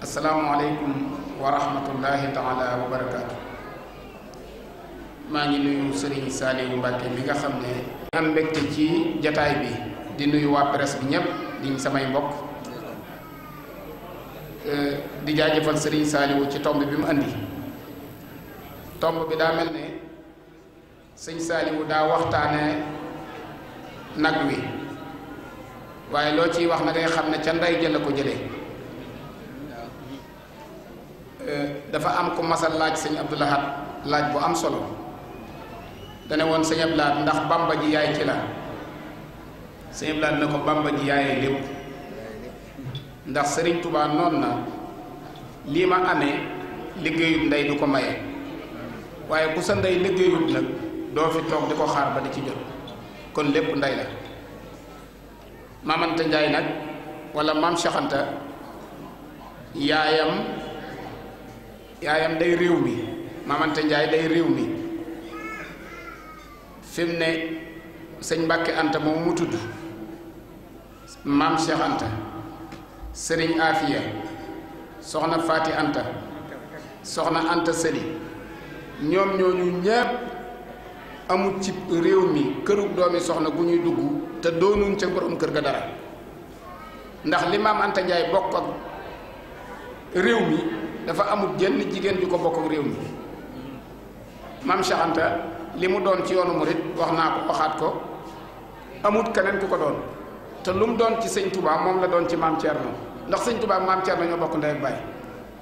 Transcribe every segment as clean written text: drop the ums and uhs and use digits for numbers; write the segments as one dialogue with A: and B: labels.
A: asalaamualeykum wa rahmatullahi taala wa barakaatu. maa ngi nuyu Serigne Saliou Mbacke mi nga xam ne am mbégte ci jataay bi di nuyu waa presse bi ñëpp di samay mbokk di jaajëfal Serigne Saliou ci tomb bi mu andi. tomb bi daa mel ne sëñ Saliou daa waxtaane nag wi waaye loo ciy wax na ngay xam ne ca ndey jël la ko jëlee. dafa am ku masal laaj sëñ Abdou Lahad laaj bu am solo dane woon sëñ Abdou Lahad ndax Bamba ji yaay ci la sëñ Abdou Lahad na ko Bamba ji yaayee lépp ndax Sëriñ Tuubaa noonu na lii ma amee liggéeyub ndey du ko maye waaye bu sa ndey liggéeyub nag doo fi toog di ko xaar ba di ci jot kon lépp ndey la. Maam Anta Njaay nag wala Maam Cheikh Anta yaayam day réew mi. Maam Anta Njaay day réew mi fi mu ne sëñ Mbàkke Anta moom mu tudd Maam Cheikh Anta Sëriñ Afiya soxna Faati Anta soxna Anta Sëli ñoom ñooñu ñépp amul ci réew mi kërug doomi soxna gu ñuy dugg te doonuñ ca borom kër ga dara ndax li Maam Anta Njaay bokk ak réew mi dafa amul jenn jigéen ju ko bokk ak réew mi. Maam Cheikh Anta li mu doon ci yoonu murit wax naa ko waxaat ko amut keneen ku ko doon te lu mu doon ci sëñ Touba moom la doon ci Maam Thierno ndax sëñ Touba ak Maam Thierno ñoo bokk ndey ak baay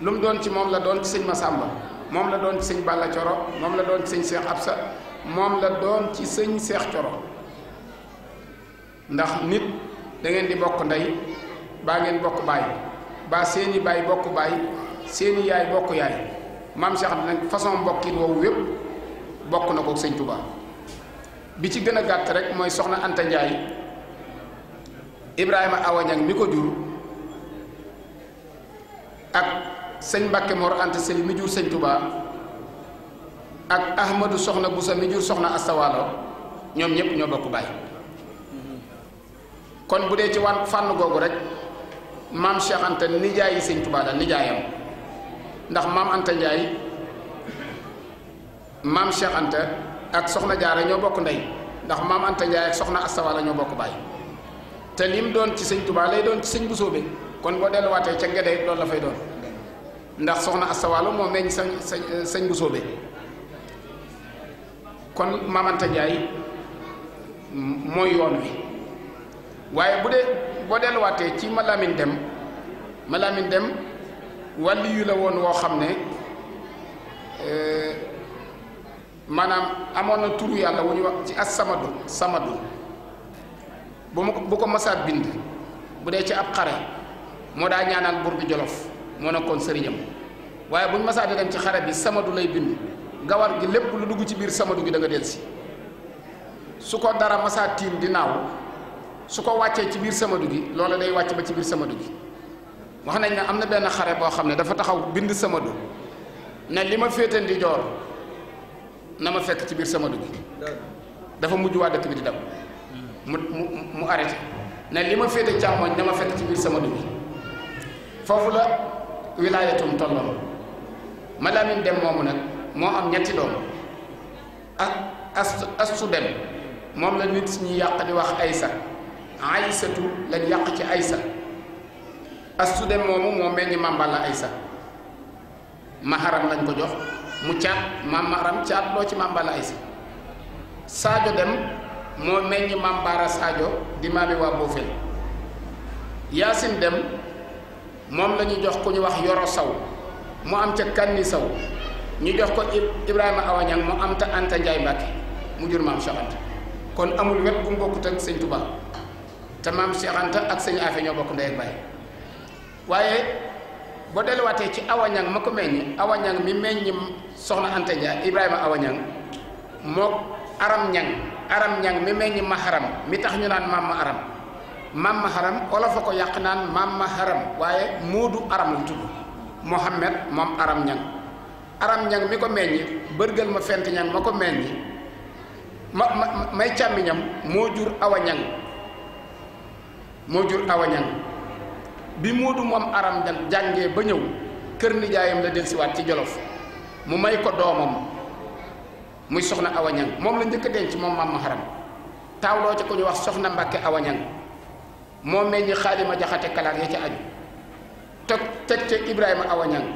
A: lu mu doon ci moom la doon ci sëñ Massamba moom la doon ci sëñ Balla Coro moom la doon ci sëñ Cheikh Absa moom la doon ci sëñ Cheikh Coro ndax nit da ngeen di bokk ndey baa ngeen bokk baay baa seeni baay bokk baay seeni yaay bokk yaay. Maam Cheikh Anta nag façon mbokkin woowu wépp bokk na ko sëñ Touba bi ci gën a gàtt rek mooy soxna Anta Njaay Ibrahima Awañang mi ko jur ak sëñ Mbàkke Mor Anta Sali mi jur sëñ Touba ak Ahmadou soxna Busa mi jur soxna Astawaalo ñoom ñépp ñoo bokk baay kon bu dee ci fànn googu rek Maam Cheikh Anta nijaay yi sëñ Touba la nijaayam ndax Maam Anta Njaay Maam Cheikh Anta ak soxna Jaara ñoo bokk ndey ndax Maam Anta Njaay ak soxna Astawaalo ñoo bokk baay te lim doon ci sëñ Touba lay doon ci sëñ Busoobe kon boo delluwaatee ca Ngede loolu la fay doon ndax soxna Astawaalo moo meññ sëñ Busoobe kon Maam Anta Njaay mooy yoon wi waaye boo delluwaatee ci Malamine Dem wàlli yu la woon woo xam ne maanaam amoon na turu yàlla wu ñu wax ci as-samadu bu ko masaat bind bu dee ci ab xare moo daa ñaanal buur bi Jolof moo nekkoon sëriñam waaye bu ñu masaat di dem ci xare bi samadu lay bind gawar gi lépp lu dugg ci biir samadu gi da nga delsi su ko dara masaat tiim di naaw su ko wàccee ci biir samadu gi loola day wàcc ba ci biir samadu gi wax nañ ne am na benn xare boo xam ne dafa taxaw bind samadu ne li ma féete ndi joor na ma fekk ci biir samadu gi dafa mujj waa dëkk bi di daw mu arrêté ne li ma féete càmmoñ na ma fekk ci biir samadu gi foofu la wilaayatum tolloon Malamine Dem moomu nag moo am ñetti doom astu dem moom la nit ñi yàq di wax Aysa Aysatu lañ yàq ci Aysa astu dem moomu moo meññ Maam Balla Aysa maharam lañ ko jox mu caat Maam Maharam caat loo ci Maam Balla Aysa Sadio Dem moo meññ Maam Baara Sadio di maami waa Boofel Yaasin Dem moom la ñu jox ku ñu wax Yoro Saw mu am ca Kanni Saw ñu jox ko Ibrahima Awañang mu am ta Anta Njaay Mbàkke mu jur Maam Cheikh Anta kon amul wet bu mu bokkut ak sëñ Touba te Maam Cheikh Anta ak sëñ Afe ñoo bokk ndey ak baay waaye boo delluwaatee ci Awañang ma ko meññ Awañang mi meññ soxna Anta Njaay Ibrahima Awañang mook Aram Ñang mi meññ Maharam mi tax ñu naan Maam Maharam olof a ko yàq naan Maam Maharam waaye Moodu Aram la tudd Mohammed moom Aram Ñang mi ko meññ bërgël ma fent ñang ma ko meññ may càmmiñam moo jur Awañang bi Moodu moom aram jàngee ba ñëw kër nijaayam la dellusiwaat ci Jolof mu may ko doomam muy soxna Awa Ñang moom la njëkk a denc moom maam Maharam taawloo ci ko ñu wax soxna Mbàkke Awa Ñang moo meññi Xaalima Jaxate Kalaat ya ca aju teg ca Ibrahima Awa Ñang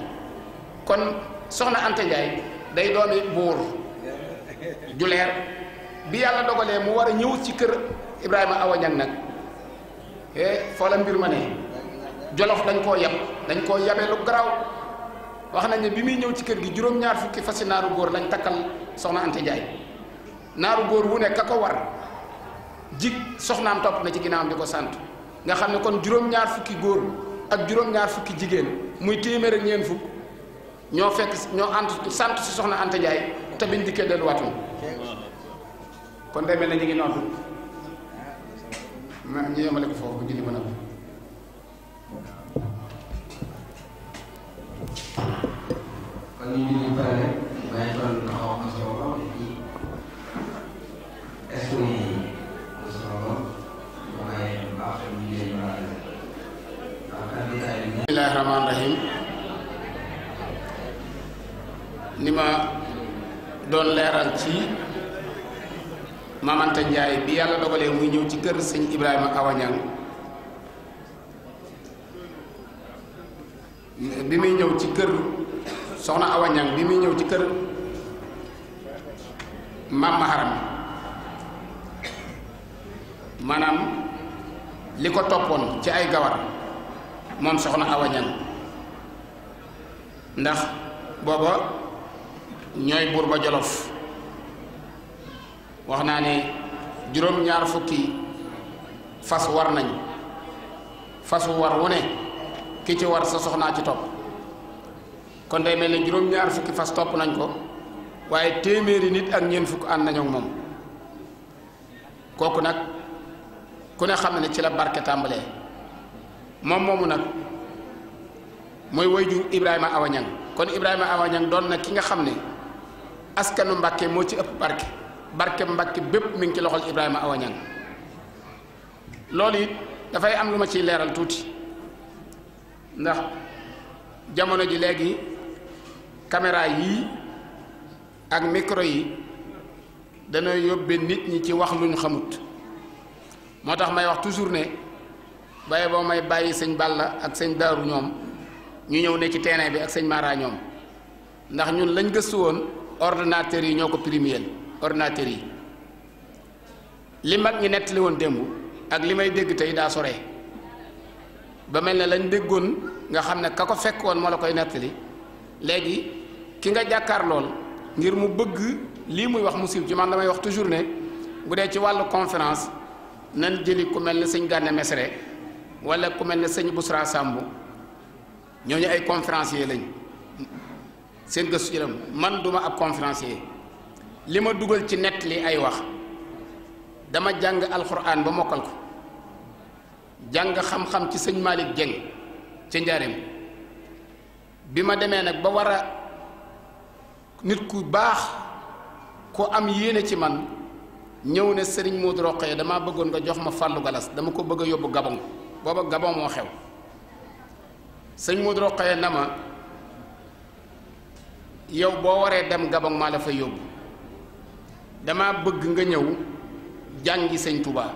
A: kon soxna Anta Ndiaye day doomi buur ju leer bi yàlla dogalee mu war a ñëw ci kër Ibrahima Awa Ñang nag foo la mbir ma ne Jolof dañ koo yabee lu garaaw wax nañ ne bi muy ñëw ci kër gi juróom-ñaar fukki fasi naaru góor lañ takkal soxna Anta Ndiaye naaru góor wu ne ka ko war jig soxnaam topp na ci ginnaawam di ko sant nga xam ne kon juróom-ñaar fukki góor ak juróom-ñaar fukki jigéen muy téeméer ak ñeent fukk ñoo fekk ñoo ànd sant si soxna Anta Ndiaye te biñ dikkee delluwaatuñ kon day mel ne ñu ngi noddu ma ñu yemale ko foofu bu julli ba nag
B: kon ñu julli pare rek may toll taxaw am solo lool ci esprit yi am solo lool may baax ñu leen baax
A: bismillaahi rahmaani rahiim ni ma doon leeral ci Maam Anta Ndiaye bi yàlla dogalee muy ñëw ci kër sëñ Ibrahima Awa Ñang bi muy ñëw ci kër soxna Awa Ñang bi muy ñëw ci kër Maam Maharam maanaam li ko toppoon ci ay gawar moom soxna Awa Ñang ndax booba ñooy buur ba Jolof wax naa ne juróom-ñaar fukki fas war nañ fas wu war wu ne ki ci war sa soxnaa ci topp kon day mel ne juróom-ñaar fukki fas topp nañ ko waaye téeméeri nit ak ñeent fukk ànd nañu ak moom kooku nag ku ne xam ne ci la barke tàmbalee moom moomu nag mooy wayjur Ibrahima Awa Ñang kon Ibrahima Awa Ñang doon na ki nga xam ne askanu Mbàkke moo ci ëpp barke Mbàkke bépp mi ngi ci loxol Ibrahima Awa Ñang loolu it dafay am lu ma ciy leeral tuuti ndax jamono ji léegi caméra yii ak micro yi dana yóbbe nit ñi ci wax lu ñu xamut moo tax may wax toujours ne baye boo may bàyyi sëñ Balla ak sëñ Daaru ñoom ñu ñëw ne ci terrain bi ak sëñ Mara ñoom ndax ñun lañ gëstu woon ordinateur yi ñoo ko primeel ordinateur yi li mag ñi nettali woon démb ak li may dégg tey daa sore ba mel ne lañ déggoon nga xam ne ka ko fekk woon moo la koy nettali léegi ki nga jàkkaar lool ngir mu bëgg lii muy wax mu siiw ci man damay wax toujours ne bu dee ci wàllu conférence nan jëli ku mel ne sëñ Gànne Mesere wala ku mel ne sëñ Busra Sambu ñooñu ay conférencier lañ seen gëstu ci man duma ab conférencier li ma dugal ci nett li ay wax dama jàng alxuraan ba mokkal ko jàng xam-xam ci sëñ Malick Dieng ca Njaareem bi ma demee nag ba war a nit ku baax ku am yéene ci man ñëw ne sëriñ Modou Rokhaya damaa bëggoon nga jox ma Fallou Galas dama ko bëgg a yóbbu Gabon booba Gabon moo xew sëñ Modou Rokhaya na ma yow boo waree dem Gabon maa la fa yóbbu dama bëgg nga ñëw jàngi sëñ Touba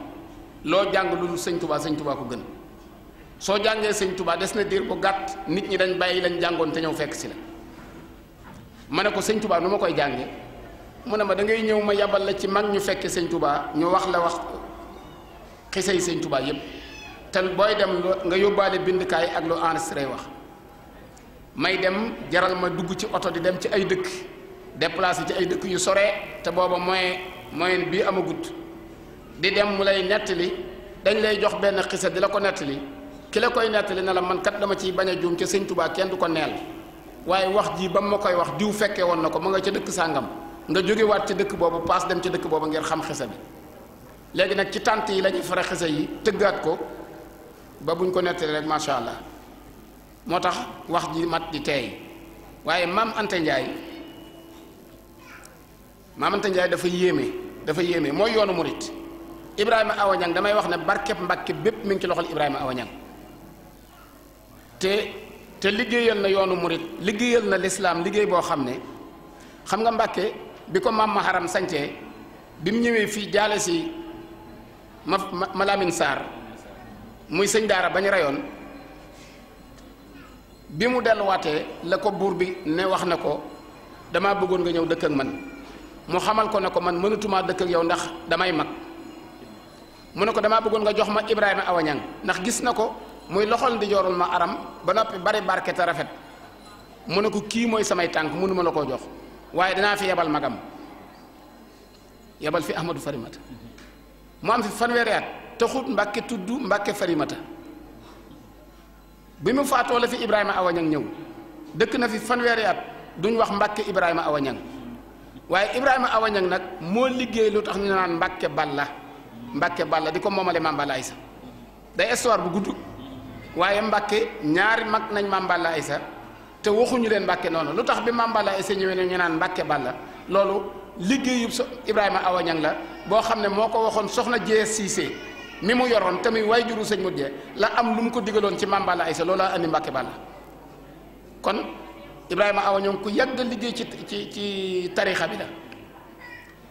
A: loo jàng lu dul sëñ Touba ko gën soo jàngee sëñ Touba des na diir bu gàtt nit ñi dañ bàyyi lañ jàngoon te ñëw fekk si la ma ne ko sëñ Touba nu ma koy jànge mu ne ma da ngay ñëw ma yabal la ci mag ñu fekke sëñ Touba ñu wax la wax xisey sëñ Touba yépp te booy dem nga yóbbaale bindukaay ak lu enregistré wax may dem jaral ma dugg ci oto di dem ci ay dëkk déplacé ci ay dëkk yu sore te booba moyen bii amagut di dem mu lay nettali dañ lay jox benn xisa di la ko nettali ki la koy nettali ne la man kat dama ciy bañ a juum ca sëñ Touba kenn du ko neel waaye wax ji ba ma koy wax diw fekkee woon na ko ma nga ca dëkk sàngam nga jógewaat ci dëkk boobu paas dem ci dëkk boobu ngir xam xisa bi léegi nag ci tànt yi la ñuy fara xisa yi tëggaat ko ba buñ ko nettali rek macha allah moo tax wax ji mat di teey waaye maam Anta Ndiaye dafa yéeme mooy yoonu murit Ibrahima Awa Ñang damay wax ne barkeb Mbàkke bépp mi ngi ci loxol Ibrahima Awa Ñang te liggéeyal na yoonu murit liggéeyal na lislaam liggéey boo xam ne xam nga Mbàkke bi ko maam Maharam sañcee bi mu ñëwee fii jaale si ma Lamine Sarr muy sëñ daara bañ rayoon bi mu delluwaatee la ko buur bi ne wax na ko damaa bëggoon nga ñëw dëkk ak man mu xamal ko ne ko man mënatumaa dëkk ak yow ndax damay mag mu ne ko damaa bëggoon nga jox ma Ibrahima Awañang ndax gis na ko muy loxol di joorul ma aram ba noppi bari barke te rafet mu ne ko kii mooy samay tànk mënuma la koo jox waaye danaa fi yebal magam yebal fi Ahmadou Farimata mu am fi fanweeri at taxut Mbàkke tudd Mbàkke Farimata bi mu faatoo la fi Ibrahima Awañang ñëw dëkk na fi fanweeri at duñ wax Mbàkke Ibrahima Awañang waaye Ibrahima Awañang nag moo liggéey lu tax ñu naan Mbàkke Balla di ko moomale Maam Balla Aysa day histoire bu gudd waaye Mbàkke ñaari mag nañ Maam Balla Aysa te waxuñu leen Mbàkke noonu lu tax bi Maam Balla Aysa ñëwee ne ñu naan Mbàkke Balla loolu liggéeyub Ibrahima Awañang la boo xam ne moo ko waxoon soxna Jee Siise mi mu yoroon tamit way juru sëñ Modou Jee la am lu mu ko digaloon ci Maam Balla Aysa loolaa andi Mbàkke Balla kon Ibrahima Awañang ku yàgg liggéey ci tariixa bi la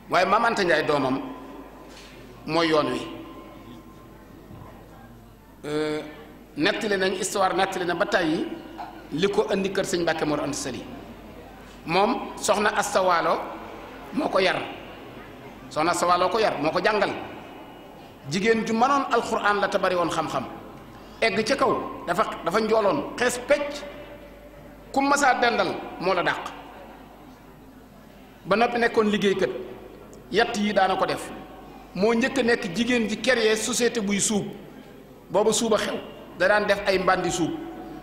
A: waaye Maam Anta Njaay doomam mooy yoon wi nettali nañ histoire nettali na ba tàyyi li ko andi kër sëñ Mbàkke Mor Anta Sali moom soxna Asta Waalo moo ko yar soxna Asta Waalo ko yar moo ko jàngal jigéen ju mënoon alxuraan la te bari woon xam-xam egg ca kaw dafa njooloon xees pecc ku masaa dendal moo la dàq ba noppi nekkoon liggéeykat yatt yi daana ko def moo njëkk a nekk jigéen ji créer société buy suub boobu suuba xew da daan def ay mbandi suub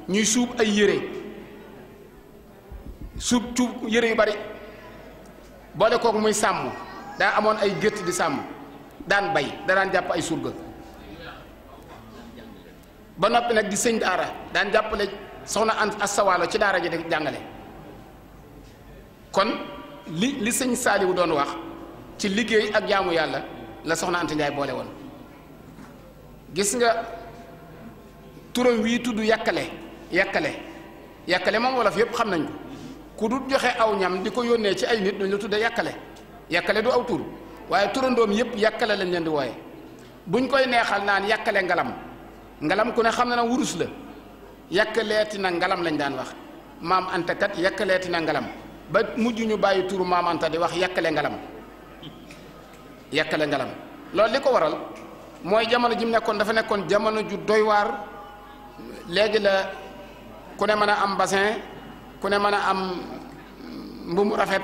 A: ñuy suub ay yére suub yére yu bari boole kooku muy sàmm daa amoon ay gétt di sàmm daan bay da daan jàpp ay surga ba noppi nag di sëñ daara daan jàppale soxna Asta Waalo ci daara ji di jàngale kon li sëñ Saaliwu doon wax ci liggéey ak jaamu yàlla la soxna Anta Njaay boole woon gis nga turam wii tudd yàkkale moom wolof yépp xam nañ ko ku dul joxe aw ñam di ko yónnee ci ay nit dañ la tudde yàkkale du aw tur waaye turandoom yépp yàkkale lañ leen di wooye buñ koy neexal naan yàkkale ngalam ku ne xam na na wurus la yàkkaleeti na ngalam lañ daan wax maam Anta kat yàkkaleeti na ngalam ba mujj ñu bàyyi turu maam Anta di wax yàkkale ngalam loolu li ko waral mooy jamono ji mu nekkoon dafa nekkoon jamono ju doy waar léegi la ku ne mën a am bassin ku ne mën a am mbumu rafet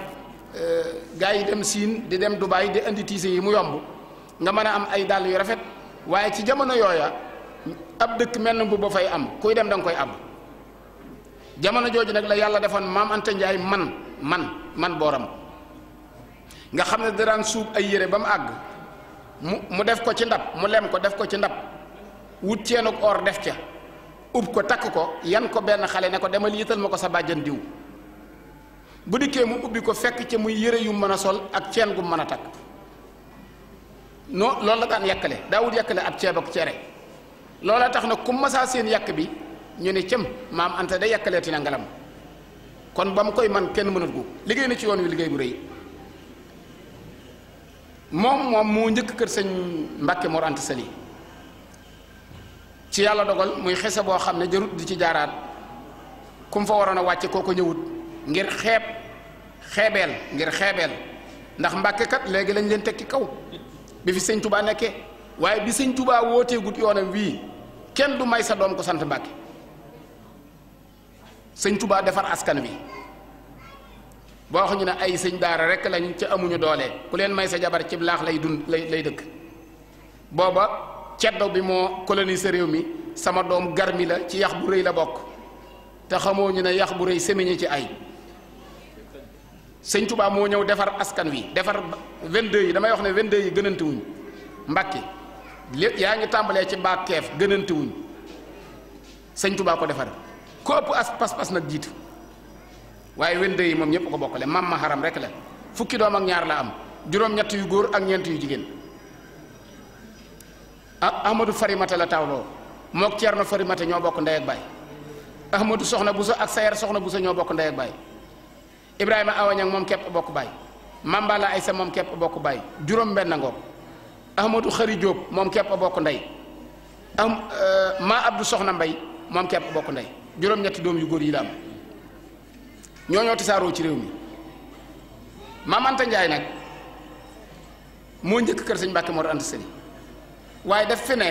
A: gaa yi dem Siin di dem Dubaay di indi tiise yi mu yomb nga mën a am ay dàll yu rafet waaye ci jamono yooya ab dëkk mel na mbubb ba fay am kuy dem da nga koy ab jamono jooju nag la yàlla defoon maam Anta Njaay man booram nga xam ne daraan suub ay yére ba mu àgg mu def ko ci ndab mu lem ko def ko ci ndab wut ceenug or def ca ub ko takk ko yan ko benn xale ne ko demal yital ma ko sa bàjjan diw bu dikkee mu ubbi ko fekk ca muy yére yu mën a sol ak ceen gu mën a takk non loolu la daan yàkkale daawul yàkkale ab ceeb ak cere loola tax na ku masaa seen yàkk bi ñu ne cëm maam Anta da yàkkaleeti na ngalam kon ba mu koy man kenn mënat gu liggéey na ci yoon wi liggéey bu rëy moom moo njëkk kër sëñ Mbàkke Mor Anta Sali ci yàlla dogal muy xese boo xam ne jarut di ci jaaraat ku mu fa waroon a wàcce koo ko ñëwut ngir xeebeel ndax Mbàkke kat léegi lañ leen teg ci kaw bi fi sëñ Touba nekkee waaye bi sëñ Touba wooteegut yoonam wii kenn du may sa doom ko sant Mbàkke sëñ Touba defar askan wi boo wax ñu ne ay sëñ daara rek lañ ca amuñu doole ku leen may sa jabar ci laax lay dëkk booba ceddo bi moo colonisé réew mi sama doom garmi la ci yax bu rëy la bokk te xamoo ñu ne yax bu rëy sémiñe ci ay sëñ Touba moo ñëw defar askan wi defar 22 yi damay wax ne 22 yi gënante wuñ Mbàkke lépp yaa ngi tàmbalee ci baak keef gënante wuñ sëñ Touba ko defar ko ëpp as pas-pas nag jiitu waaye 22 yi moom ñëpp ko bokkale mam ma xaram rek la fukki doom ak ñaar la am juróom-ñett yu góor ak ñeent yu jigéen Ahmadou Farimata la tawloo mook Ceerno Farimata ñoo bokk ndey ak baay Ahmadou soxna Bousso ak Sayar soxna Bousso ñoo bokk ndey ak baay Ibrahima Awañang moom képp bokk baay Mambala Aysa moom képp bokk baay juróom benn ngoog Ahmadou Xari Jóob moom képp bokk ndey Ma Abdou soxna Mbay moom képp bokk ndey juróom-ñetti doom yu góor yi la am ñoo tisaaroo ci réew mi Maam Anta Njaay nag moo njëkk kër sëñ Mbàkke Mor Anta Sali waaye daf fi ne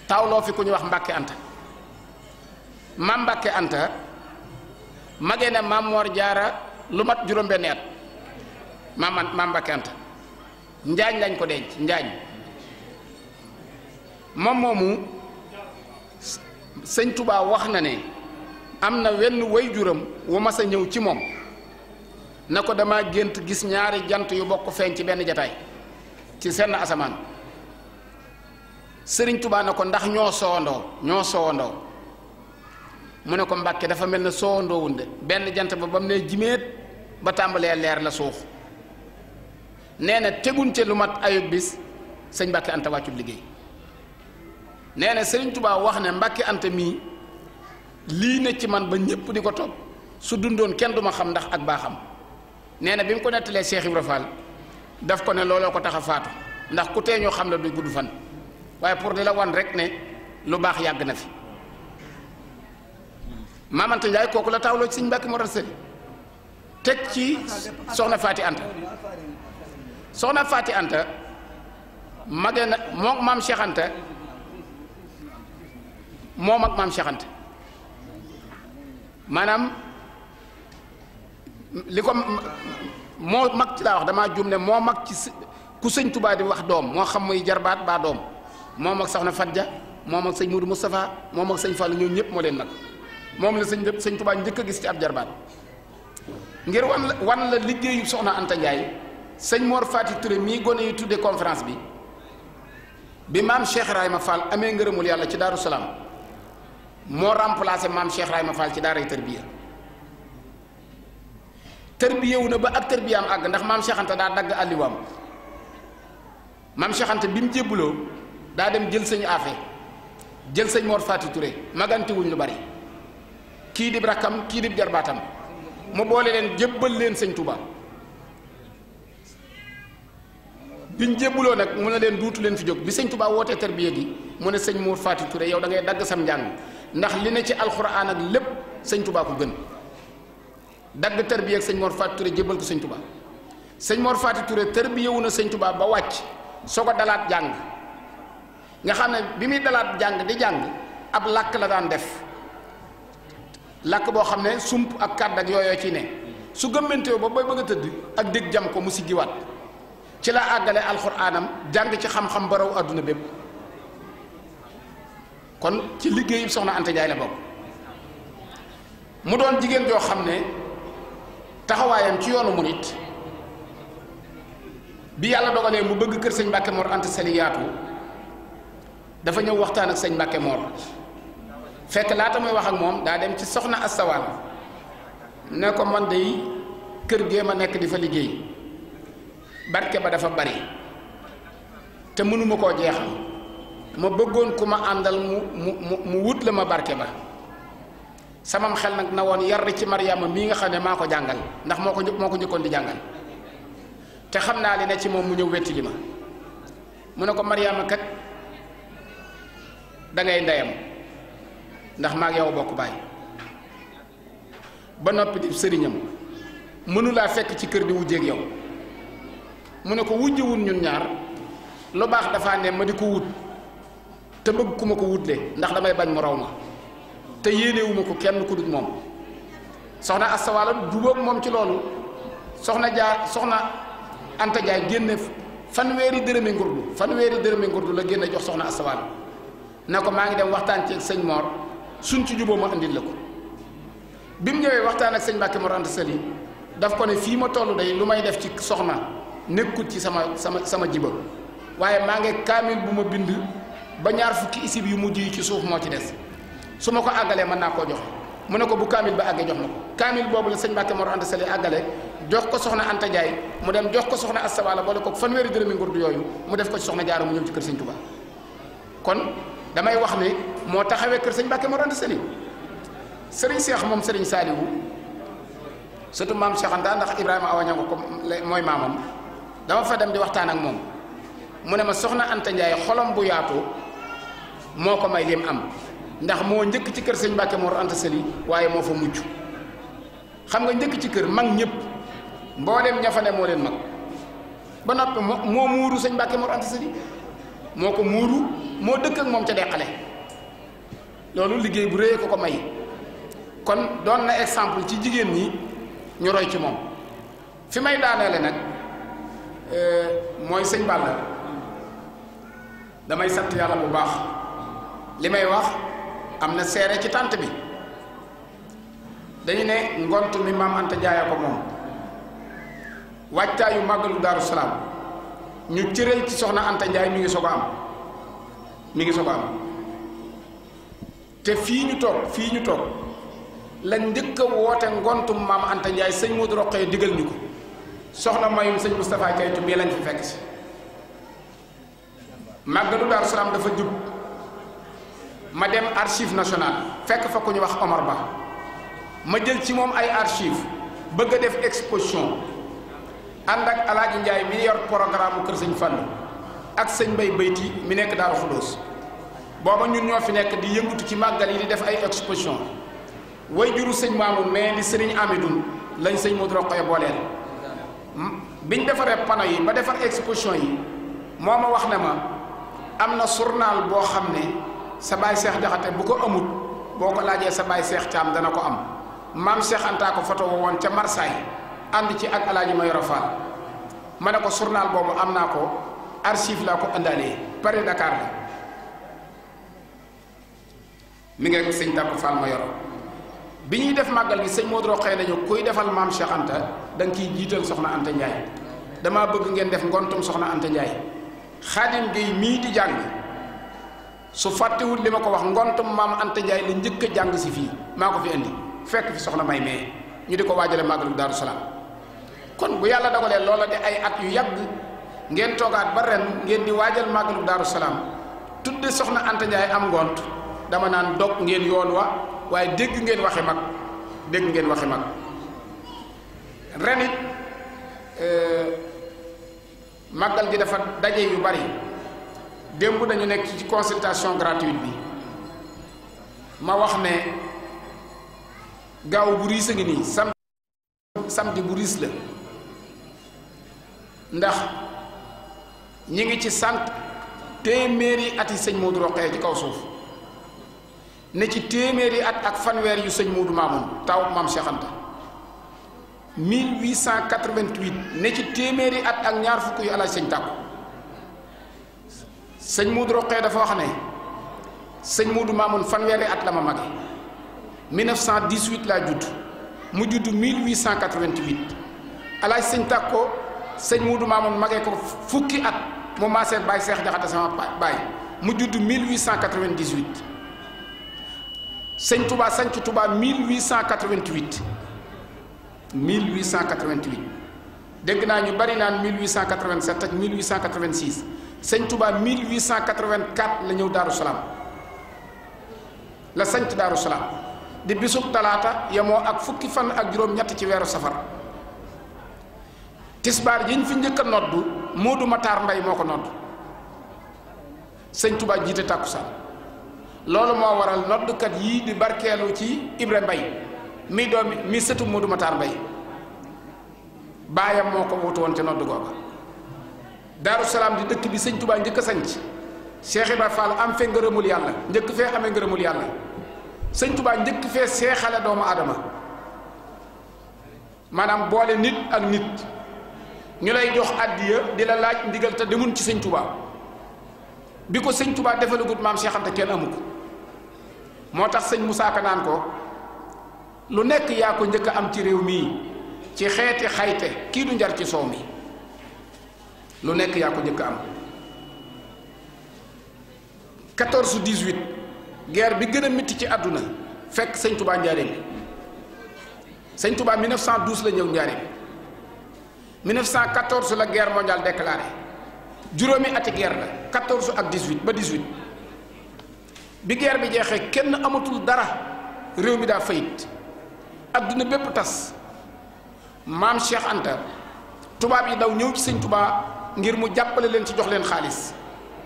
A: tawloo fi ku ñu wax Mbàkke Anta maam Mbàkke Anta magee na maam Mor Jaara lu mat juróom-benni at maam Mbàkke Anta njaañ lañ ko denc njaañ moom moomu sëñ Touba wax na ne am na wenn way juram wu mas a ñëw ci moom na ko dama gént gis ñaari jant yu bokk feeñ ci benn jataay ci senn asamaan sëriñ Touba na ko ndax ñoo soowandoo mu ne ko Mbàkke dafa mel ne soowandoo wunde benn jant ba mu ne jimeet ba tàmbalee leer la suux nee na teguñ ca lu mat ayub bis sëñ Mbàkke Anta wàccub liggéey nee na sëriñ Touba wax ne Mbàkke Anta mii lii ne ci man ba ñépp di ko topp su dundoon kenn du ma xam ndax ak baaxam nee na bi mu ko nettalee Cheikh Ibra Fall daf ko ne looloo ko tax a faatu ndax ku tee ñoo xam la du gudd fan waaye pour di la wan rek ne lu baax yàgg na fi Maam Anta Njaay kooku la taawloo ci sëñ Mbàkke Mor Anta Sali teg ci soxna Faati Anta soxna Faati Anta magee na moom maam Cheikh Anta moom ak maam Cheikh Anta maanaam li ko moo mag ci laa wax damaa juum ne moo mag ci ku sëñ Touba di wax doom moo xam muy jarbaat baa doom moom ak soxna Fadja moom ak sëñ Moudou Moustapha moom ak sëñ Fallou ñoo ñëpp moo leen mag moom la sëñ Touba njëkk a gis ci ab jarbaat ngir wan la liggéeyu soxna Anta Ndiaye sëñ Mor Fati Touré mii gone yi tuddee conférence bi maam Cheikh Rahima Fall amee ngërëmul yàlla ci Daaru Salaam moo remplacé maam Cheikh Rahima Fall ci daaray tërbiya wu na ba ak tërbiyaam àgg ndax maam Cheikh Anta daa dagg àlliwaam maam Cheikh Anta bi mu jébbuloo daa dem jël sëñ Afe jël sëñ Mor Fati Touré magante wuñ lu bari kii di rakkam kii di jarbaatam mu boole leen jébbal leen sëñ Touba biñ jébbuloo nag mu ne leen duutu leen fi jóg bi sëñ Touba wootee tërbiya gi mu ne sëñ Mor Fati Touré yow da ngay dagg sam njàng ndax li ne ci alxuraan ak lépp sëñ Touba ko gën dagg tërbiya ak sëñ Mor Fati Touré jébbal ko sëñ Touba sëñ Mor Fati Touré tërbiya wu na sëñ Touba ba wàcc soo ko dalaat jàng nga xam ne bi muy dalaat jàng di jàng ab làkk la daan def làkk boo xam ne sump ak kàdd ak yooyoo ci ne su gëmmanteew ba booy bëgg a tëdd ak dégg jam ko mu siggiwaat ci la àggale alxuraanam jàng ci xam-xam ba raw àdduna bépp kon ci liggéeyu soxna Anta Ndiaye la bokk mu doon jigéen joo xam ne taxawaayam ci yoonu murit bi yàlla dogalee mu bëgg kër sëñ Mbàkke Mor Anta Sali yaatu dafa ñëw waxtaan ak sëñ Mbàkke Mor fekk laata muy wax ak moom daa dem ci soxna Astawaan ne ko man dey kër gee ma nekk di fa liggéey barke ba dafa bari te mënuma koo jeexal ma bëggoon ku ma àndal mu wut la ma barke ba samam xel nag na woon yar ci Mariama mii nga xam ne maa ko jàngal ndax moo ko njëkkoon di jàngal te xam naa li ne ci moom mu ñëw wetti li ma mu ne ko Mariama kat da ngay ndeyam ndax maa ak yow bokk baay ba noppi di sëriñam mënulaa fekk ci kër di wujjeeg yow mu ne ko wujjewul ñun ñaar lu baax dafa ne ma di ko wut te bëgg ku ma ko wutle ndax damay bañ mu raw ma te yéenewuma ko kenn ku dul moom soxna Asta Walo jubóog moom ci loolu soxna Anta Ndiaye génne fanweeri dërëmi ngurdu la génne jox soxna Asta Walo ne ko maa ngi dem waxtaan ci ak sëñ Mor suñ ci jubóo ma andil la ko bi mu ñëwee waxtaan ak sëñ Mbàkke Mor Anta Sali daf ko ne fii ma toll day lu may def ci soxna nekkut ci sama jiba waaye maa ngi kaamil bu ma bind ba ñaar fukki isib yu mujj yi ci suuf moo ci des su ma ko àggalee mën naa koo joxe mu ne ko bu kaamil ba àggee jox ma ko kaamil boobu la sëñ Mbàkke Mor Anta Sali àggale jox ko soxna Anta Ndiaye mu dem jox ko soxna Asta Walo boole ko fanweeri dërëmi ngurdu yooyu mu def ko ci soxna Jaara mu ñëw ci kër sëñ Tuubaa kon damay wax ne moo taxawee kër sëñ Mbàkke Mor Anta Sali sëriñ Seex moom sëriñ Saaliwu surtout maam Cheikh Anta ndax Ibrahima Awa Ñaŋ ko mooy maamam dama fa dem di waxtaan ak moom mu ne ma soxna Anta Ndiaye xolom bu yaatu moo ko may lim am ndax moo njëkk ci kër sëñ Mbàkke Mor Anta Sali waaye moo fa mucc xam nga njëkk ci kër mag ñëpp mboolem ña fa ne moo leen mag ba noppi moo muuru sëñ Mbàkke Mor Anta Sali moo ko muuru moo dëkk ak moom ca deqale loolu liggéey bu rëy ko may kon doon na exemple ci jigéen ñi ñu roy ci moom fi may daaneele nag mooy sëñ Balla damay sant yàlla bu baax li may wax am na seere ci tànt bi dañu ne ngont mi maam Anta Ndiaye ko moom waajtaayu màggalu Daaru Salaam ñu cëral ci soxna Anta Ndiaye mi ngi soog a am te fii ñu toog la njëkk a woote ngontum maam Anta Ndiaye sëñ Modou Rokhaya digal ñu ko soxna mayum sëñ Moustapha Kaytu bii lañ fi fekk si màggalu Daaru Salaam dafa jub ma dem archive nationale fekk fa ku ñu wax Omar Ba ma jël ci moom ay archive bëgg a def exposition ànd ak Alaaji Ndiaye mi yor programme kër sëñ Fallu ak sëñ Mbay Bayti mi nekk Daaru Xudoos booba ñun ñoo fi nekk di yëngutu ci màggal yi di def ay exposition way juru sëñ Maamun mais di sëriñ Amidoun lañ sëñ Modou Rokhaya booleel biñ defaree panneau yi ba defar exposition yi moo ma wax ne ma am na journal boo xam ne sa baay Seex Jaxate bu ko amut boo ko laajee sa baay Seex Caam dana ko am maam Seex Anta ko photo woon ca Marseille ànd ci ak Alaaji Mayoro Fall ma ne ko journal boobu am naa ko archive laa ko àndaalee Paris Dakar la mi ngi sëñ Tàpp Fall Mayoro bi ñuy def màggal gi sëñ Modou Rokhaya nañu kuy defal maam Cheikh Anta da nga kiy jiital soxna Anta Ndiaye damaa bëgg ngeen def ngontum soxna Anta Ndiaye Xaadim Géey mii di jàng su fàttewul li ma ko wax ngontum maam Anta Ndiaye la njëkk a jàng si fii maa ko fi indi fekk fi soxna may mee ñu di ko waajale màggalu Daaru Salaam kon bu yàlla dogalee loola di ay at yu yàgg ngeen toogaat ba ren ngeen di waajal màggalu Daaru Salaam tudde soxna Anta Ndiaye am ngont dama naan dog ngeen yoon wa waaye dégg ngeen waxe mag ren it màggal gi dafa daje yu bari démb dañu nekk ci consultation gratuite bi ma wax ne gaaw bu riis a ngi nii samedi bu riis la ndax ñi ngi ci sant téeméeri at yi sëñ Modou Rokhaya ci kaw suuf ne ci téeméeri at ak fanweer yu sëñ Modou Mamoun taw maam Cheikh Anta 1888 ne ci téeméeri at ak ñaar fukk yu alaaj sëñ Tàkku sëñ Modou Rokhaya dafa wax ne sëñ Modou Mamoun fanweeri at la ma mage 1918 laa judd mu judd 1888 alaaj sëñ Tàkku sëñ Modou Mamoun magee ko fukki at mu maasee baay Seex Jaxate sama baay mu judd 1898 sëñ Touba sanc Touba 1888 dégg naa ñu bari naan 1887 ak 1886 sëñ Touba 1884 la ñëw Daaru Salaam la sanc Daaru Salaam di bisub talaata yemoo ak fukki fan ak juróom-ñett ci weeru safar tisbaar yi ñu fi njëkk a noddu Moodu Matar Mbay moo ko nodd sëñ Touba jiite tàkkusaan loolu moo waral noddukat yii di barkeelu ci Ibra Mbay mi doomi mi sëtu Moodu Matar Mbay baayam moo ko wutu woon ca noddu googa Daaru Salaam di dëkk bi sëñ Touba njëkk a sanc Cheikh Ibra Fall am fee ngërëmul yàlla njëkk fee amee ngërëmul yàlla sëñ Touba njëkk fee seexale doomu aadama maanaam boole nit ak nit ñu lay jox addiya di la laaj ndigal te demun ci sëñ Touba bi ko sëñ Touba defalagut maam Cheikh Anta kenn amu ko moo tax sëñ Moussa Ka naan ko lu nekk yaa ko njëkk a am ci réew mii ci xeeti xayte kii du njar ci soow mi lu nekk yaa ko njëkk a am 14-18 guerre bi gën a métti ci àdduna fekk sëñ Touba njaareem sëñ Touba 1912 la ñëw njaareem 1914 la guerre mondiale déclarée juróomi ati guerre la 14 ak 18 ba 18 bi guerre bi jeexee kenn amatul dara réew mi daa fayit adduna bépp tas maam Cheikh Anta tubaab yi daw ñëw ci sëñ Touba ngir mu jàppale leen ci jox leen xaalis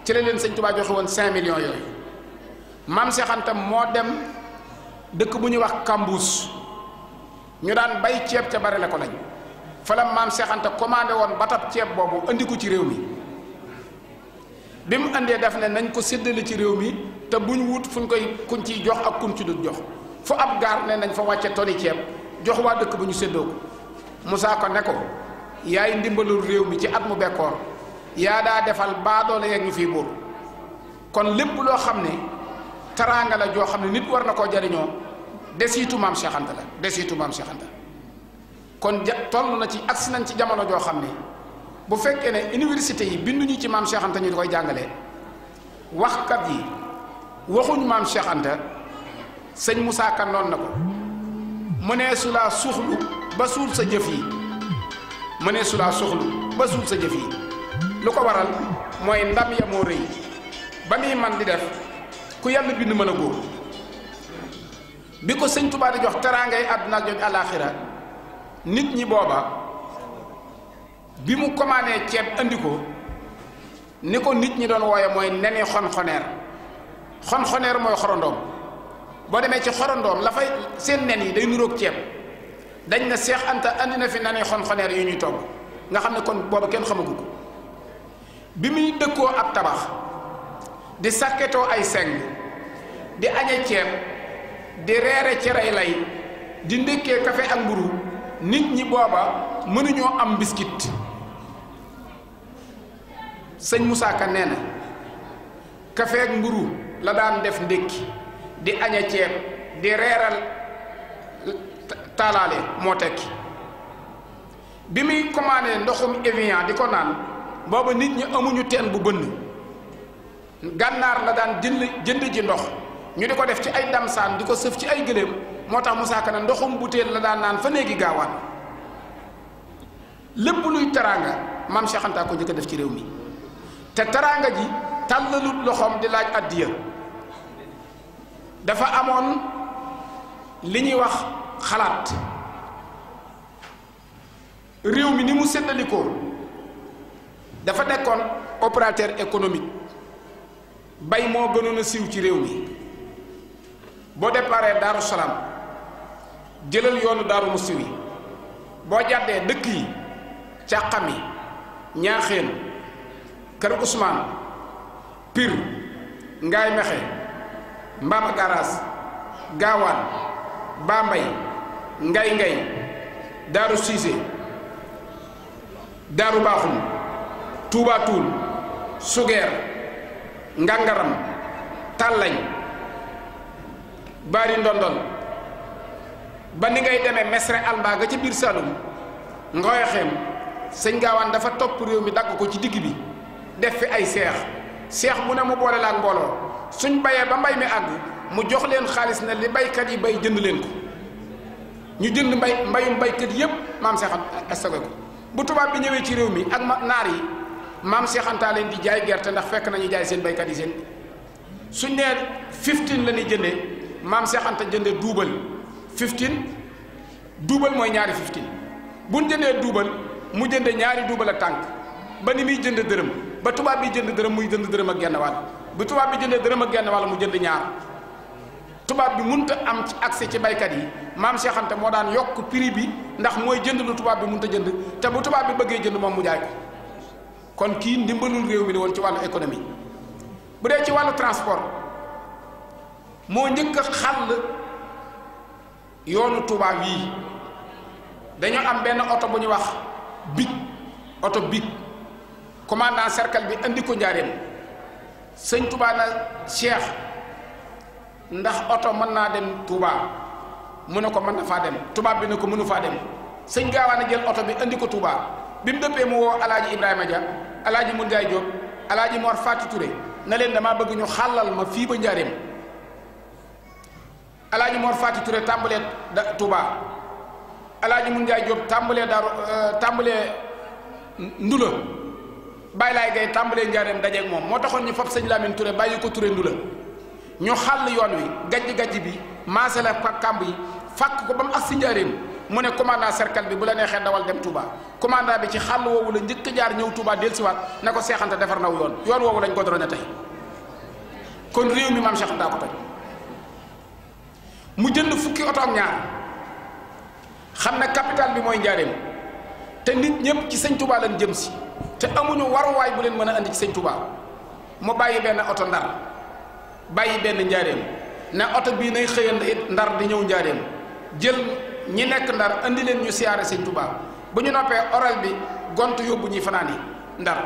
A: ci la leen sëñ Touba joxe woon 5 millions yooyu maam Cheikh Anta moo dem dëkk bu ñuy wax Kambuus ñu daan bay ceeb ca bari la ko lañ fa la maam Cheikh Anta commandé woon batab ceeb boobu andi ko ci réew mi bi mu andee def ne nañ ko séddale ci réew mi te buñ wut fuñ koy kuñ ciy jox ak kuñ ci dul jox fu ab gaar ne nañ fa wàcce toni ceeb jox waa dëkk bu ñu séddoo ko Moussa ko ne ko yaay ndimbalul réew mi ci at mu bekkoor yaa daa defal baadoole yeeg ñu fii buur kon lépp loo xam ne taraanga la joo xam ne nit war na koo jariñoo desitu maam Cheikh Anta la desitu maam Cheikh Anta kon toll na ci agsi nañ ci jamono joo xam ne bu fekkee ne université yi binduñu ci maam Cheikh Anta ñu di koy jàngalee waxkat yi waxuñ maam Cheikh Anta sëñ Moussa Ka noon na ko mu ne su laa suxlu ba suul sa jëf yi mu ne su laa suxlu ba suul sa jëf yi lu ko waral mooy ndam ya moo rëy ba muy man di def ku yàlla bind mën a góor bi ko sëñ Touba di jox teraangay àdduna ak joj àllaaxira nit ñi booba bi mu commandé ceeb andi ko ni ko nit ñi doon wooye mooy neni xon-xoneer xon-xoneer mooy xorondoom boo demee ci xorondoom la fay seen nen yi day nuroog ceeb dañ na Cheikh Anta andi na fi neni xon-xoneer yu ñuy togg nga xam ne kon booba kenn xamagu ko bi muy dëkkoo ab tabax di sàkketoo ay seng di añe ceeb di reere cerey lay di ndékkee kafe ak mburu nit ñi booba mënuñoo am mbiskit sëñ Moussa Ka nee na kafe ak mburu la daan def ndékki di añe ceeb di reeral taalaale moo tekki bi muy commandé ndoxum Evian di ko naan booba nit ñi amuñu teen bu bënn gànnaar la daan jënd ji ndox ñu di ko def ci ay damsaan di ko sëf ci ay gëléem moo tax Moussa Ka ne ndoxum butéel la daan naan fa néegi gaawaan lépp luy teraanga maam Cheikh Anta ko njëkk a def ci réew mi te teraanga ji tàllalut loxoom di laaj addiya dafa amoon li ñuy wax xalaat réew mi ni mu séddalikoo dafa nekkoon opérateur économique bay moo gënoon a siiw ci réew mi boo déparé Daaru Salaam jëlal yoonu Daaru Musti wi boo jàddee dëkk yi Càqami Ñaaxeen Kër Ousmane Pire Ngaay Mexe Mbaba Garaas Gaawaan Bambay Ngay Ngay Daaru Siise Daaru Baaxum Tuuba Tuul Sugeer Ngangaram Tàllañ Bari Ndondol ba ni ngay demee Mesre Alba nga ci biir Saloum Ngoyaxeem sëñ Gaawaan dafa topp réew mi dagg ko ci digg bi def fi ay seex bu ne mu boole la ak mbooloo suñ bayee ba mbay mi àgg mu jox leen xaalis ne li baykat yi bay jënd leen ko ñu jënd mbayum baykat yépp maam Cheikh Anta stocké ko bu tubaab bi ñëwee ci réew mi ak naar yi maam Cheikh Anta leen di jaay gerte ndax fekk nañu jaay seen baykat yi seen suñ nee 15 la ñuy jëndee maam Cheikh Anta jëndee duubal 15 duubal mooy ñaari 15 buñ jëndee duubal mu jënde ñaari duubal ak tànk ba ni muy jënd dërëm ba tubaab bi jënd dërëm muy jënd dërëm ak genn wàll bu tubaab bi jëndee dërëm ak genn wàll mu jënd ñaar tubaab bi mënut a am ci accès ci baykat yi maam Cheikh Anta moo daan yokk prix bi ndax mooy jënd lu tubaab bi mënut a jënd te bu tubaab bi bëggee jënd moom mu jaay ko kon kii ndimbalul réew mi la woon ci wàllu économie bu dee ci wàllu transport moo njëkk a xàll yoonu tubaab yii dañoo am benn oto bu ñu wax big oto big commandant cercle bi andi ko njaareem sëñ Touba na Cheikh ndax oto mën naa dem Touba mu ne ko mën na faa dem tubaab bi ne ko mënu faa dem sëñ Gaawaan a jël oto bi andi ko Touba bi mu dëppee mu woo alaaji Ibrahima Dia alaaji Munjaay Jóob alaaji Mor Faati Touré na leen damaa bëgg ñu xàllal ma fii ba njaareem alaaji Mor Faati Touré tàmbalee Touba alaaji Munjaay Jóob tàmbalee Ndula Baye Laay Gay tàmbalee njaareem dajeeg moom moo taxoon ñu fab sëñ Lamine Touré bàyyi ko Touré Ndula ñu xàll yoon wi gajj bi maase la kàmb yi fàkk ko ba mu ak si njaareem mu ne commandant cercle bi bu la neexee dawal dem Touba commandant bi ci xàll woowu la njëkk jaar ñëw Touba dellusiwaat ne ko Seex Anta defar naw yoon woowu lañ ko doon tey kon réew mi maam Seex Anta ko toj mu jënd fukki oto ak ñaar xam ne capital bi mooy njaareem te nit ñëpp ci sëñ Touba lañ jëm si te amuñu waruwaay bu leen mën a andi ci sëñ Touba mu bàyyi benn oto Ndar bàyyi benn njaareem ne oto bii nay xëyal Ndar di ñëw njaareem jël ñi nekk Ndar andi leen ñu siyaare sëñ Touba bu ñu noppee oral bi gont yóbbu ñuy fanaani Ndar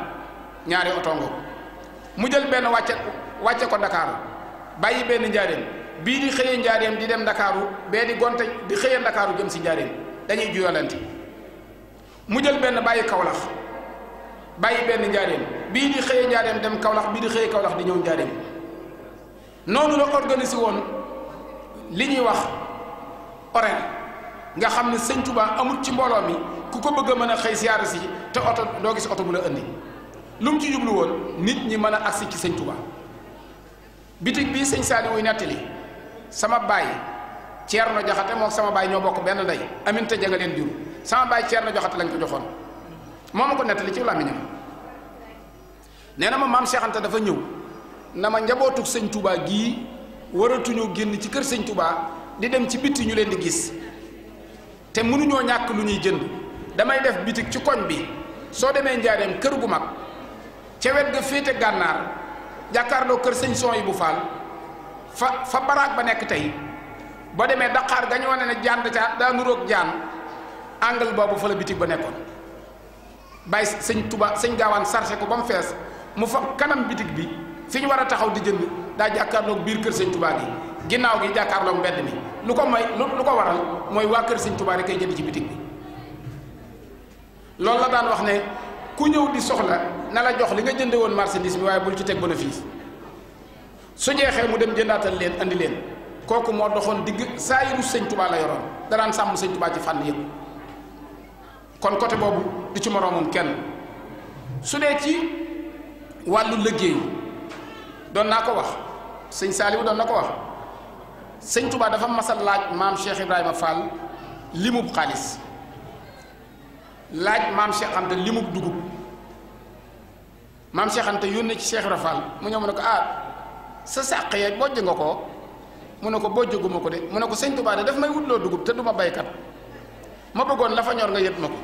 A: ñaari oto ngo mu jël benn wàcce ko Dakar bàyyi benn njaareem bii di xëyee njaareem di dem Ndakaaru bee di gonte di xëyee Ndakaaru jëm si njaareem dañuy juyalante mu jël benn bàyyi Kawlax bàyyi benn njaareem bii di xëyee njaareem dem Kawlax bii di xëyee Kawlax di ñëw njaareem noonu la organisé woon li ñuy wax horaire nga xam ne sëñ Touba amul ci mbooloo mi ku ko bëgg a mën a xëy siyaare si te oto doo gis oto bu la indi lu mu ci jublu woon nit ñi mën a agsi ci sëñ Touba bitig bii sëñ Saliou wuy nettali sama baay Ceerno Jaxate moom sama baay ñoo bokk benn ndey Aminta ja nga leen jur sama baay Ceerno Jaxate lañ ko joxoon moo ma ko nettali ci làmmiñam nee na ma maam Seex Anta dafa ñëw na ma njabootug sëñ Touba gii waratuñoo génn ci kër sëñ Touba di dem ci bitti ñu leen di gis te mënuñoo ñàkk lu ñuy jënd damay def bitig ci koñ bi soo demee njaareem kër gu mag ca wet ga féete gànnaar jàkkaarloo kër sëñ son yi bu faal fa baraag ba nekk tey boo demee Dakar ga ñu wane ne jaan daa nuroog jaan angle boobu fa la bitig ba nekkoon bàyyi sëñ Touba sëñ gaawaan sarse ko ba mu fees mu fa kanam bitig bi fi ñu war a taxaw di jënd daa jàkkaarloog biir kër sëñ Touba gi ginnaaw gi jàkkaarloog mbedd mi lu ko may lu ko waral mooy waa kër sëñ Touba rek kay jënd ci bitig bi loolu la daan wax ne ku ñëw di soxla na la jox li nga jënde woon marchandise bi waaye bul ci teg bénéfice su jeexee mu dem jëndaatal leen andi leen kooku moo doxoon digg saa yiru sëñ Touba la yoroon da daan sàmm sëñ Touba ci fànn yëpp kon côté boobu du ci moroomam kenn su dee ci wàllu liggéey doon naa ko wax sëñ Saliou doon na ko wax sëñ Touba dafa masal laaj maam Cheikh Ibrahima Fall limub xaalis laaj maam Cheikh Anta limub dugub maam Cheikh Anta yónnee ci Cheikh Ibrahima Fall mu ñëw mu ne ko sa sàq yee bojj nga ko mu ne ko bojjaguma ko de mu ne ko sëñ Touba de daf may wutloo dugub te du ma baykat ma bëggoon la fa ñor nga yëpp ma ko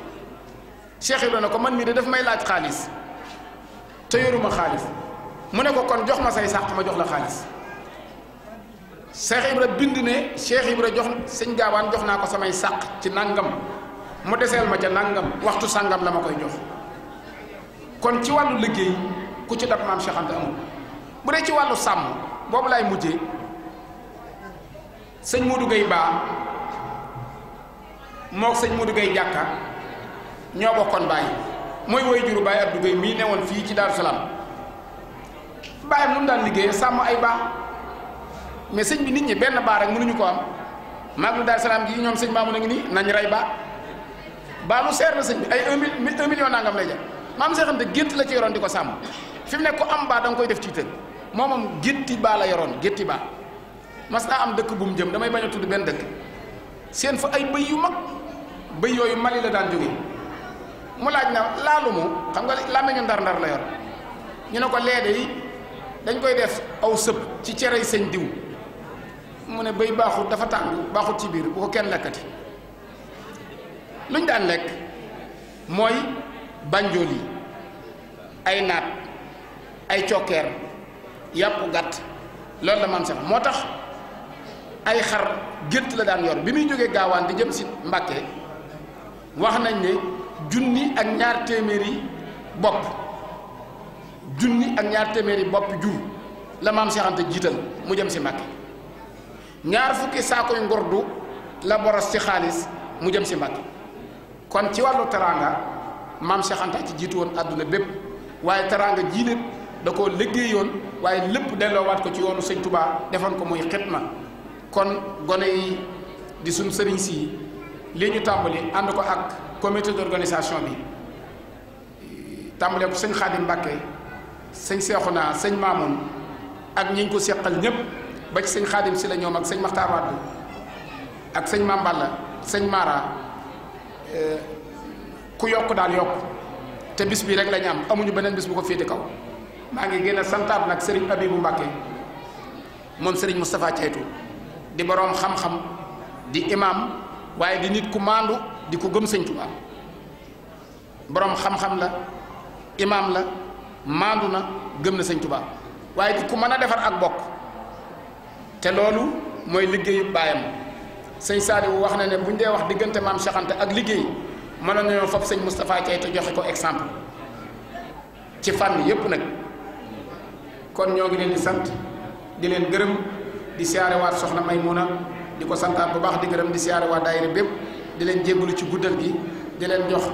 A: Cheikh Ibrahima ne ko man mii de daf may laaj xaalis te yoruma xaalis mu ne ko kon jox ma say sàq ma jox la xaalis Cheikh Ibra bind ne Cheikh Ibra jox sëñ gaawaan jox naa ko samay sàq ci nangam mu deseel ma ca nangam waxtu sàngam la ma koy jox kon ci wàllu liggéey ku ci dab maam Cheikh Anta amul bu dee ci wàllu sàmm boobu laay mujjee sëñ Modou Gueye Ba mook sëñ Modou Gueye jàkka ñoo bokkoon bàyyi mooy woy juru Baye Abdou Gueye mii newoon fii ci Daaru Salaam bàyyam lu mu daan liggéey sàmm ay baax mais sëñ bi nit ñi benn baa rek mënuñu ko am maaglu Daaru Salaam gi ñoom sëñ Maamu na ngi nii nañ rey baa lu seer la sëñ bi ay 1 million nangam lay jar maam Seex Anta gétt la ci yoroon di ko sàmm fi mu nekk ko am baa da nga koy def ci tër moom gétti baa la yoroon gétti baa mas naa am dëkk bu mu jëm damay bañ a tudd benn dëkk seen fa ay bëy yu mag bëy yooyu Mali la daan jóge mu laaj na laalu mu xam nga làmmiñu ndar-ndar la yor ñu ne ko leede yi dañ koy def aw sëb ci cerey sëñ diw mu ne bëy baaxut dafa tàng baaxut ci biir bu ko kenn lekkati luñ daan lekk mooy banjool yi ay naat ay cokkeer yàpp gàtt loolu la maam sax moo tax ay xar gétt la daan yor bi muy jógee gaawaan di jëm si Mbàkke wax nañ ne 1,000 ak 2 téeméeri bopp 1,000 ak 2 téeméeri bopp jur la maam Seex Anta jiital mu jëm si Mbàkke 20 saakoy ngordu la boros ci xaalis mu jëm si Mbàkke kon ci wàllu teraanga maam Seex Anta ci jiitu woon àdduna bépp waaye teraanga jii lépp da koo liggéeyoon waaye lépp delloowaat ko ci yoonu sëñ Touba defoon ko muy xitma kon gone yi di suñ sëriñ si lii ñu tàmbali ànd ko ak comité d'organisation bi tàmbalee ko sëñ Xaadim Mbàkke sëñ Seexuna sëñ Maamun ak ñi ñu ko seqal ñëpp ba ci sëñ Xaadim si la ñoom ak sëñ Maxtaar Wade ak sëñ Mamballa sëñ Mara ku yokk daal yokk te bis bi rek la ñu am amuñu beneen bis bu ko féete kaw. maa ngi gën a santaat nag Serigne Abibou Mbacke moom Serigne Moustapha Caytu di boroom xam-xam di imam waaye di nit ku maandu di ko gëm sëñ Tuubaa boroom xam-xam la imam la maandu na gëm na sëñ Tuubaa waaye di ku mën a defar ak bokk te loolu mooy liggéeyu baayam sëñ Saliou wax na ne buñ dee wax diggante maam Cheikh Anta ak liggéey mën nañoo fab sëñ Moustapha Caytu joxe ko exemple ci fànn yépp nag. kon ñoo ngi leen di sant di leen gërëm di siyaarewaat soxna Maymuna di ko santaat bu baax di gërëm di siyaarewaat daayira bépp di leen jéggalu ci guddal gi di leen jox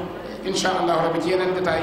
A: incha allah rabbi ci yeneen détail